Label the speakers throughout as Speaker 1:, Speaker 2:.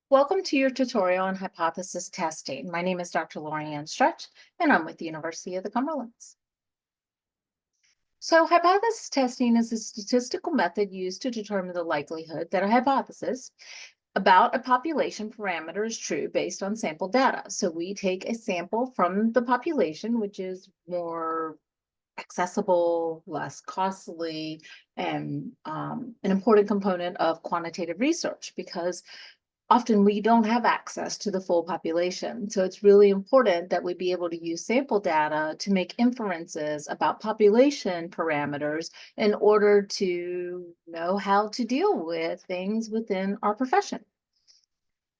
Speaker 1: Welcome to your tutorial on hypothesis testing. My name is Dr. Lorianne Stretch, and I'm with the University of the Cumberlands. So hypothesis testing is a statistical method used to determine the likelihood that a hypothesis about a population parameter is true based on sample data. So we take a sample from the population, which is more accessible, less costly, and an important component of quantitative research because often we don't have access to the full population. So it's really important that we be able to use sample data to make inferences about population parameters in order to know how to deal with things within our profession.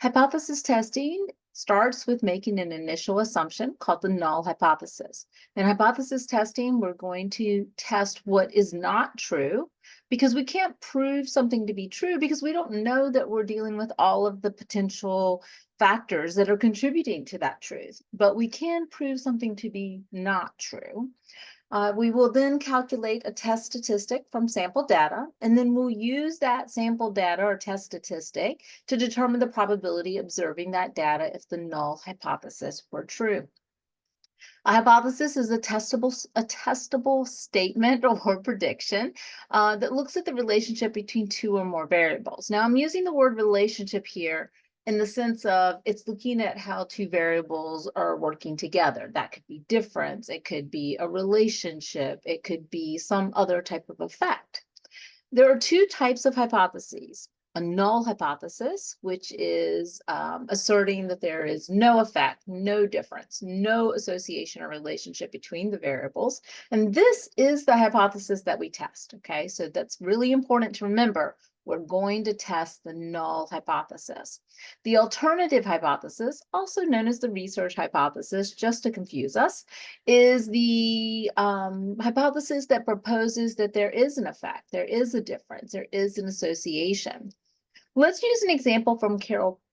Speaker 1: Hypothesis testing starts with making an initial assumption called the null hypothesis. In hypothesis testing, we're going to test what is not true because we can't prove something to be true because we don't know that we're dealing with all of the potential factors that are contributing to that truth. But we can prove something to be not true. We will then calculate a test statistic from sample data, and then we'll use that sample data or test statistic to determine the probability observing that data if the null hypothesis were true. A hypothesis is a testable statement or prediction that looks at the relationship between two or more variables. Now, I'm using the word relationship here in the sense of it's looking at how two variables are working together. That could be difference, it could be a relationship, it could be some other type of effect. There are two types of hypotheses. A null hypothesis, which is asserting that there is no effect, no difference, no association or relationship between the variables. And this is the hypothesis that we test, okay? So that's really important to remember. We're going to test the null hypothesis. The alternative hypothesis, also known as the research hypothesis, just to confuse us, is the hypothesis that proposes that there is an effect, there is a difference, there is an association. Let's use an example from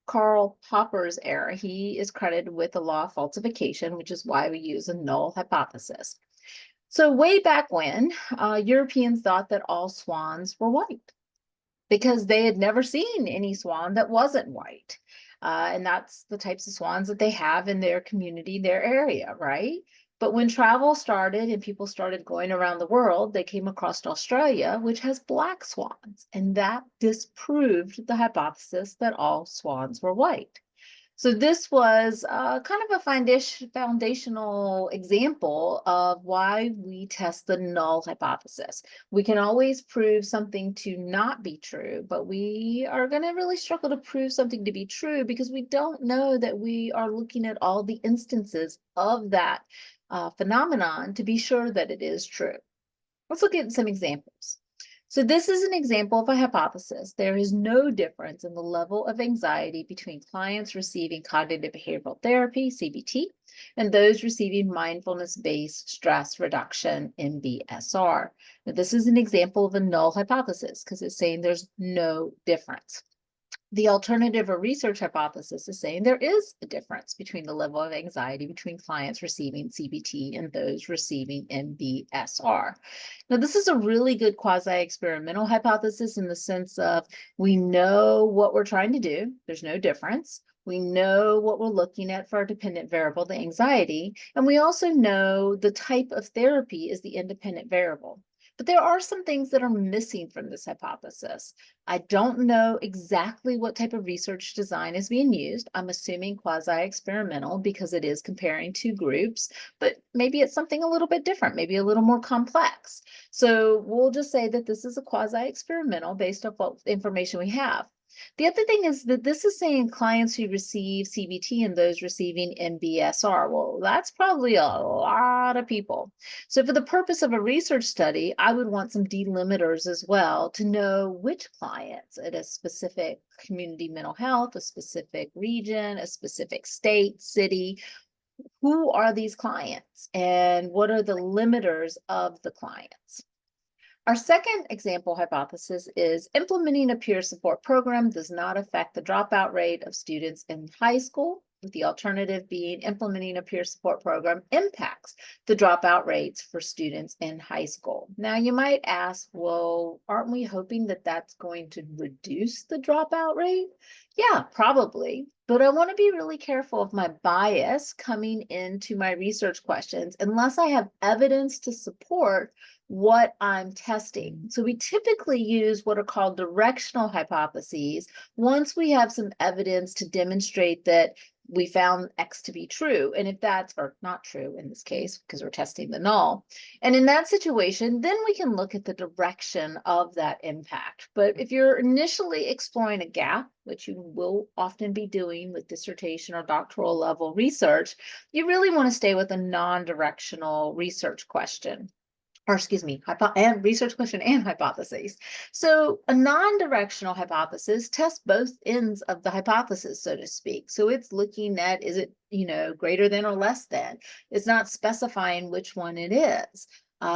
Speaker 1: Karl Popper's era. He is credited with the law of falsification, which is why we use a null hypothesis. So way back when, Europeans thought that all swans were white because they had never seen any swan that wasn't white. And that's the types of swans that they have in their community, their area, right? But when travel started and people started going around the world, they came across Australia, which has black swans, and that disproved the hypothesis that all swans were white. So this was kind of a foundational example of why we test the null hypothesis. We can always prove something to not be true, but we are going to really struggle to prove something to be true because we don't know that we are looking at all the instances of that phenomenon to be sure that it is true. Let's look at some examples. So this is an example of a hypothesis. There is no difference in the level of anxiety between clients receiving cognitive behavioral therapy, CBT, and those receiving mindfulness-based stress reduction, MBSR. Now, this is an example of a null hypothesis because it's saying there's no difference. The alternative or research hypothesis is saying there is a difference between the level of anxiety between clients receiving CBT and those receiving MBSR. Now, this is a really good quasi-experimental hypothesis in the sense of we know what we're trying to do. There's no difference. We know what we're looking at for our dependent variable, the anxiety, and we also know the type of therapy is the independent variable. But there are some things that are missing from this hypothesis. I don't know exactly what type of research design is being used. I'm assuming quasi-experimental because it is comparing two groups, but maybe it's something a little bit different, maybe a little more complex. So we'll just say that this is a quasi-experimental based off what information we have. The other thing is that this is saying clients who receive CBT and those receiving MBSR. Well, that's probably a lot of people. So for the purpose of a research study, I would want some delimiters as well to know which clients at a specific community mental health, a specific region, a specific state, city, who are these clients and what are the limiters of the clients? Our second example hypothesis is implementing a peer support program does not affect the dropout rate of students in high school. with the alternative being implementing a peer support program impacts the dropout rates for students in high school. Now, you might ask, well, aren't we hoping that that's going to reduce the dropout rate? Yeah, probably. But I want to be really careful of my bias coming into my research questions unless I have evidence to support what I'm testing. So we typically use what are called directional hypotheses once we have some evidence to demonstrate that we found X to be true. And if that's, or not true in this case, because we're testing the null. And in that situation, then we can look at the direction of that impact. But if you're initially exploring a gap, which you will often be doing with dissertation or doctoral level research, you really want to stay with a non-directional research question. Or excuse me, and research question and hypotheses. So a non-directional hypothesis tests both ends of the hypothesis, so to speak. So it's looking at, is it, greater than or less than? It's not specifying which one it is.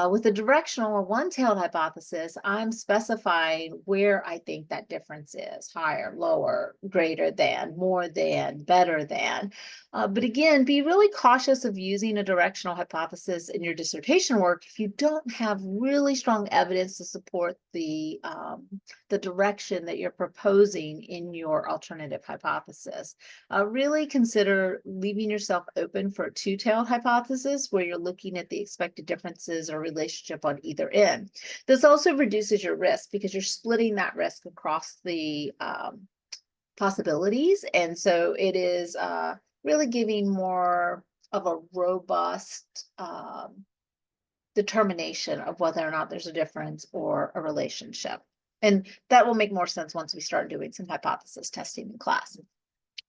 Speaker 1: With a directional or one-tailed hypothesis, I'm specifying where I think that difference is: higher, lower, greater than, more than, better than. But again, be really cautious of using a directional hypothesis in your dissertation work if you don't have really strong evidence to support the direction that you're proposing in your alternative hypothesis. Really consider leaving yourself open for a two-tailed hypothesis where you're looking at the expected differences or relationship on either end. This also reduces your risk because you're splitting that risk across the possibilities. And so it is really giving more of a robust determination of whether or not there's a difference or a relationship. And that will make more sense once we start doing some hypothesis testing in class.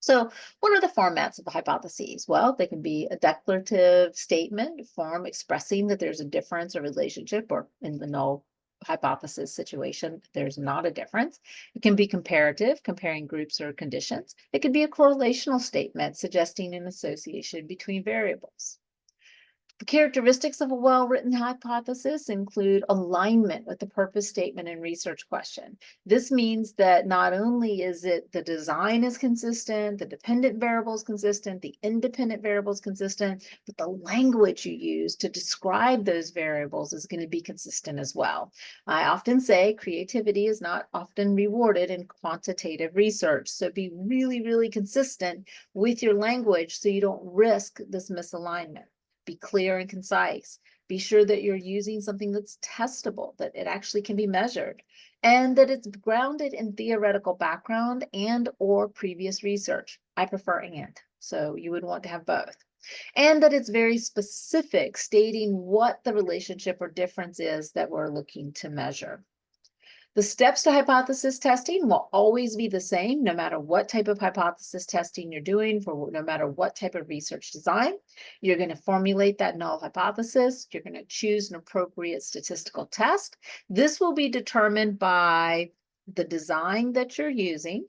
Speaker 1: So what are the formats of the hypotheses? Well, they can be a declarative statement form expressing that there's a difference or relationship, or in the null hypothesis situation, there's not a difference. It can be comparative, comparing groups or conditions. It could be a correlational statement suggesting an association between variables. The characteristics of a well-written hypothesis include alignment with the purpose statement and research question. This means that not only is it the design is consistent, the dependent variables consistent, the independent variables consistent, but the language you use to describe those variables is going to be consistent as well. I often say creativity is not often rewarded in quantitative research. So be really, really consistent with your language so you don't risk this misalignment. Be clear and concise. Be sure that you're using something that's testable, that it actually can be measured, and that it's grounded in theoretical background and or previous research. I prefer and, so you would want to have both. And that it's very specific, stating what the relationship or difference is that we're looking to measure. The steps to hypothesis testing will always be the same, no matter what type of hypothesis testing you're doing, for no matter what type of research design. You're going to formulate that null hypothesis. You're going to choose an appropriate statistical test. This will be determined by the design that you're using,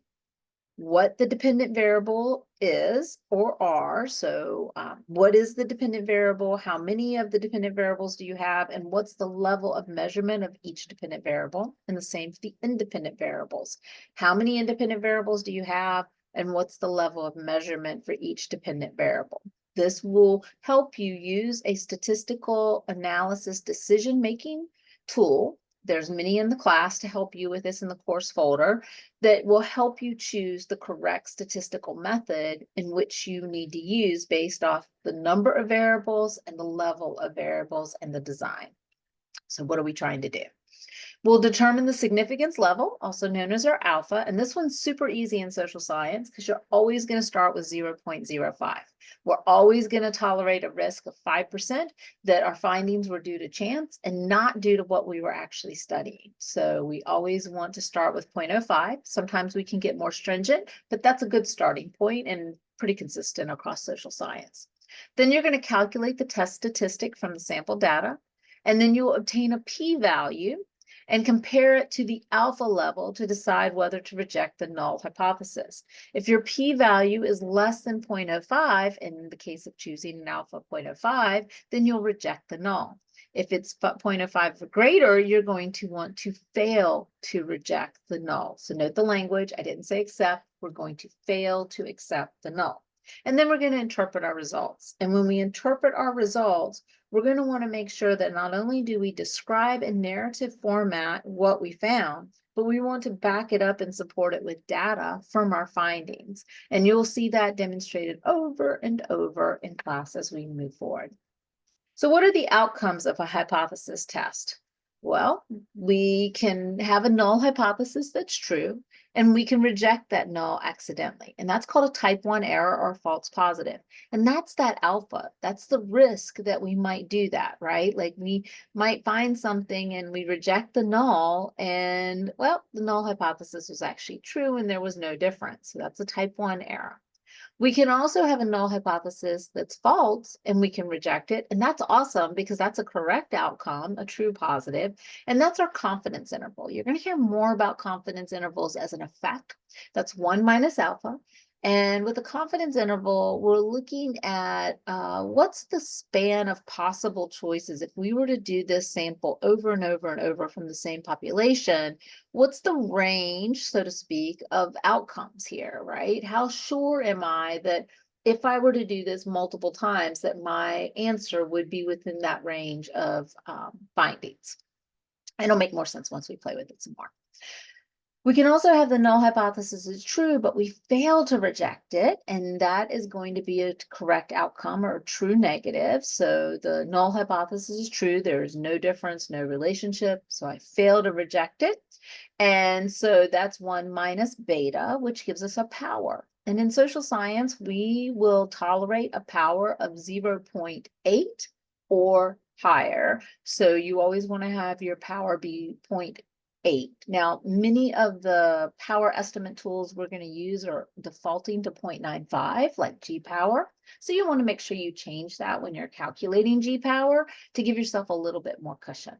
Speaker 1: what the dependent variable is or are. So what is the dependent variable? How many of the dependent variables do you have? And what's the level of measurement of each dependent variable? And the same for the independent variables. How many independent variables do you have? And what's the level of measurement for each dependent variable? This will help you use a statistical analysis decision-making tool. There's many in the class to help you with this in the course folder that will help you choose the correct statistical method in which you need to use based off the number of variables and the level of variables and the design. So what are we trying to do? We'll determine the significance level, also known as our alpha, and this one's super easy in social science because you're always going to start with 0.05. We're always going to tolerate a risk of 5% that our findings were due to chance and not due to what we were actually studying. So we always want to start with 0.05. Sometimes we can get more stringent, but that's a good starting point and pretty consistent across social science. Then you're going to calculate the test statistic from the sample data, and then you'll obtain a p-value and compare it to the alpha level to decide whether to reject the null hypothesis. If your p-value is less than 0.05, in the case of choosing an alpha 0.05, then you'll reject the null. If it's 0.05 or greater, you're going to want to fail to reject the null. So note the language. I didn't say accept. We're going to fail to accept the null. And then we're going to interpret our results. And when we interpret our results, we're going to want to make sure that not only do we describe in narrative format what we found, but we want to back it up and support it with data from our findings. And you'll see that demonstrated over and over in class as we move forward. So what are the outcomes of a hypothesis test? Well, we can have a null hypothesis that's true, and we can reject that null accidentally. And that's called a type 1 error or false positive. And that's that alpha. That's the risk that we might do that, right? Like we might find something and we reject the null, and well, the null hypothesis was actually true and there was no difference. So that's a type 1 error. We can also have a null hypothesis that's false and we can reject it. And that's awesome because that's a correct outcome, a true positive. And that's our confidence interval. You're going to hear more about confidence intervals as an effect. That's 1 minus alpha. And with a confidence interval, we're looking at what's the span of possible choices. If we were to do this sample over and over and over from the same population, what's the range, so to speak, of outcomes here, right? How sure am I that if I were to do this multiple times, that my answer would be within that range of findings? And it'll make more sense once we play with it some more. We can also have the null hypothesis is true, but we fail to reject it, and that is going to be a correct outcome or a true negative. So the null hypothesis is true. There is no difference, no relationship. So I fail to reject it. And so that's 1 minus beta, which gives us a power. And in social science, we will tolerate a power of 0.8 or higher. So you always want to have your power be 0.8. Now, many of the power estimate tools we're going to use are defaulting to 0.95, like G-power. So you want to make sure you change that when you're calculating G-power to give yourself a little bit more cushion.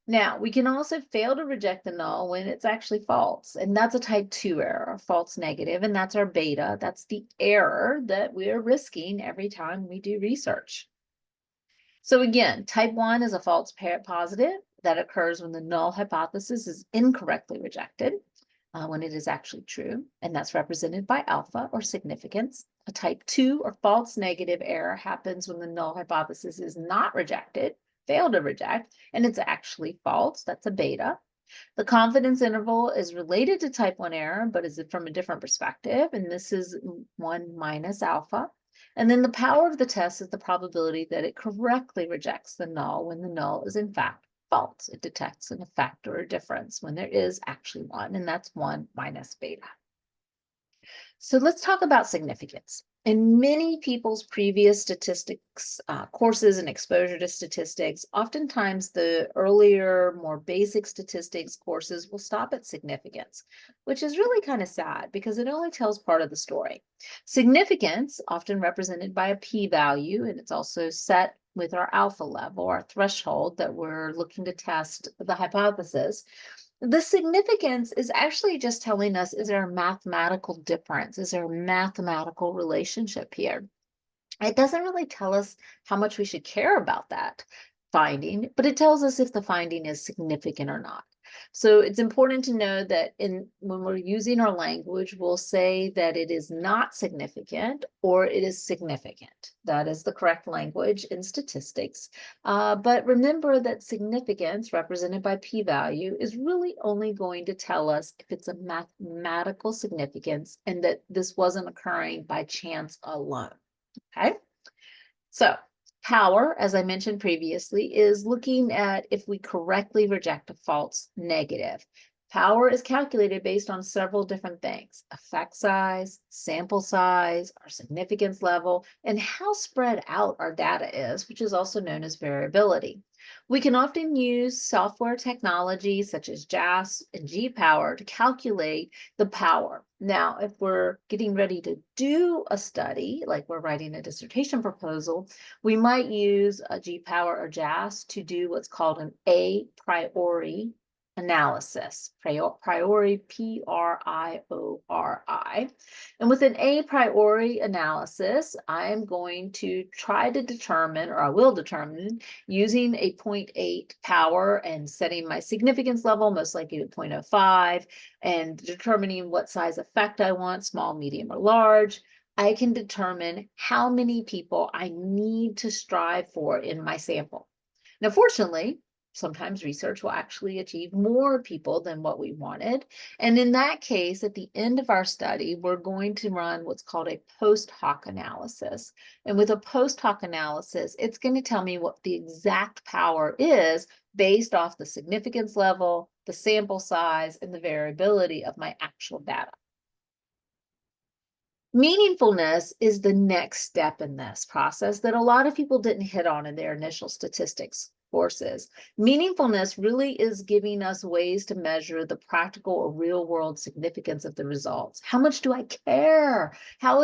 Speaker 1: Now, we can also fail to reject the null when it's actually false, and that's a type 2 error, a false negative, and that's our beta. That's the error that we're risking every time we do research. So again, type 1 is a false positive that occurs when the null hypothesis is incorrectly rejected, when it is actually true, and that's represented by alpha or significance. A type 2 or false negative error happens when the null hypothesis is not rejected, failed to reject, and it's actually false. That's a beta. The confidence interval is related to type 1 error, but is from a different perspective, and this is 1 minus alpha. And then the power of the test is the probability that it correctly rejects the null when the null is in fact false. It detects an effect or a difference when there is actually one, and that's 1 minus beta. So let's talk about significance. In many people's previous statistics courses and exposure to statistics, oftentimes the earlier, more basic statistics courses will stop at significance, which is really kind of sad because it only tells part of the story. Significance, often represented by a p-value, and it's also set with our alpha level, our threshold that we're looking to test the hypothesis. The significance is actually just telling us, is there a mathematical difference? Is there a mathematical relationship here? It doesn't really tell us how much we should care about that finding, but it tells us if the finding is significant or not. So it's important to know that when we're using our language, we'll say that it is not significant or it is significant. That is the correct language in statistics. But remember that significance, represented by p-value, is really only going to tell us if it's a mathematical significance and that this wasn't occurring by chance alone. Okay, so power, as I mentioned previously, is looking at if we correctly reject a false negative. Power is calculated based on several different things: effect size, sample size, our significance level, and how spread out our data is, which is also known as variability. We can often use software technology such as JAS and G-power to calculate the power. Now, if we're getting ready to do a study, like we're writing a dissertation proposal, we might use a G-power or JAS to do what's called an a priori analysis, priori, P-R-I-O-R-I. And with an a priori analysis, I'm going to try to determine, or I will determine, using a 0.8 power and setting my significance level, most likely to 0.05, and determining what size effect I want, small, medium, or large. I can determine how many people I need to strive for in my sample. Now, fortunately, sometimes research will actually achieve more people than what we wanted. And in that case, at the end of our study, we're going to run what's called a post hoc analysis. And with a post hoc analysis, it's going to tell me what the exact power is based off the significance level, the sample size, and the variability of my actual data. Meaningfulness is the next step in this process that a lot of people didn't hit on in their initial statistics courses. Meaningfulness really is giving us ways to measure the practical or real world significance of the results. How much do I care? How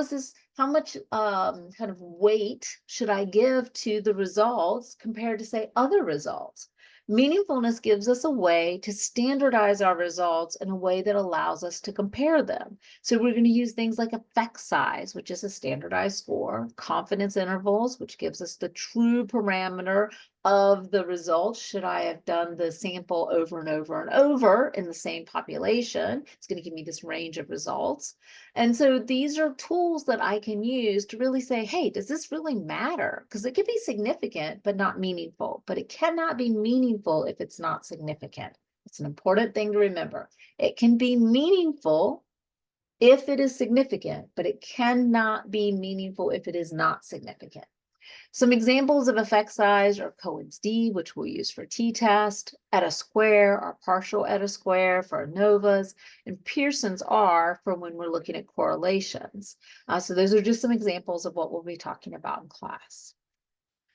Speaker 1: much kind of weight should I give to the results compared to, say, other results? Meaningfulness gives us a way to standardize our results in a way that allows us to compare them. So we're going to use things like effect size, which is a standardized score, confidence intervals, which gives us the true parameter of the results. Should I have done the sample over and over and over in the same population? It's going to give me this range of results. And so these are tools that I can use to really say, hey, does this really matter? Because it can be significant, but not meaningful. But it cannot be meaningful if it's not significant. It's an important thing to remember. It can be meaningful if it is significant, but it cannot be meaningful if it is not significant. Some examples of effect size are Cohen's d, which we'll use for t-test, eta square or partial eta square for ANOVAs, and Pearson's R for when we're looking at correlations. So those are just some examples of what we'll be talking about in class.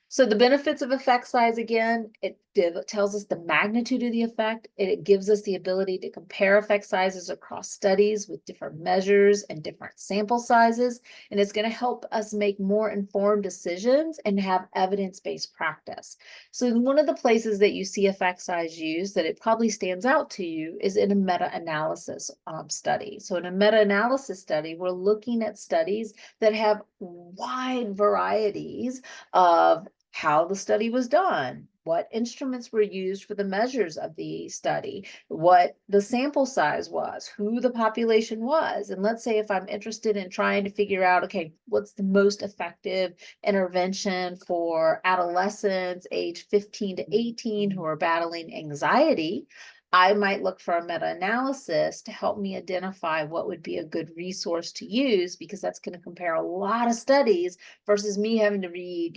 Speaker 1: So the benefits of effect size, again, it tells us the magnitude of the effect. It gives us the ability to compare effect sizes across studies with different measures and different sample sizes. And it's going to help us make more informed decisions and have evidence-based practice. So one of the places that you see effect size used that it probably stands out to you is in a meta-analysis study. So in a meta-analysis study, we're looking at studies that have wide varieties of how the study was done, what instruments were used for the measures of the study, what the sample size was, who the population was. And let's say if I'm interested in trying to figure out, okay, what's the most effective intervention for adolescents age 15 to 18 who are battling anxiety, I might look for a meta-analysis to help me identify what would be a good resource to use, because that's going to compare a lot of studies versus me having to read,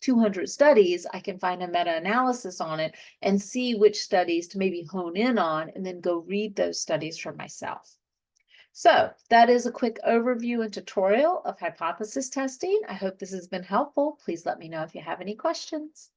Speaker 1: 200 studies. I can find a meta-analysis on it and see which studies to maybe hone in on and then go read those studies for myself. So that is a quick overview and tutorial of hypothesis testing. I hope this has been helpful. Please let me know if you have any questions.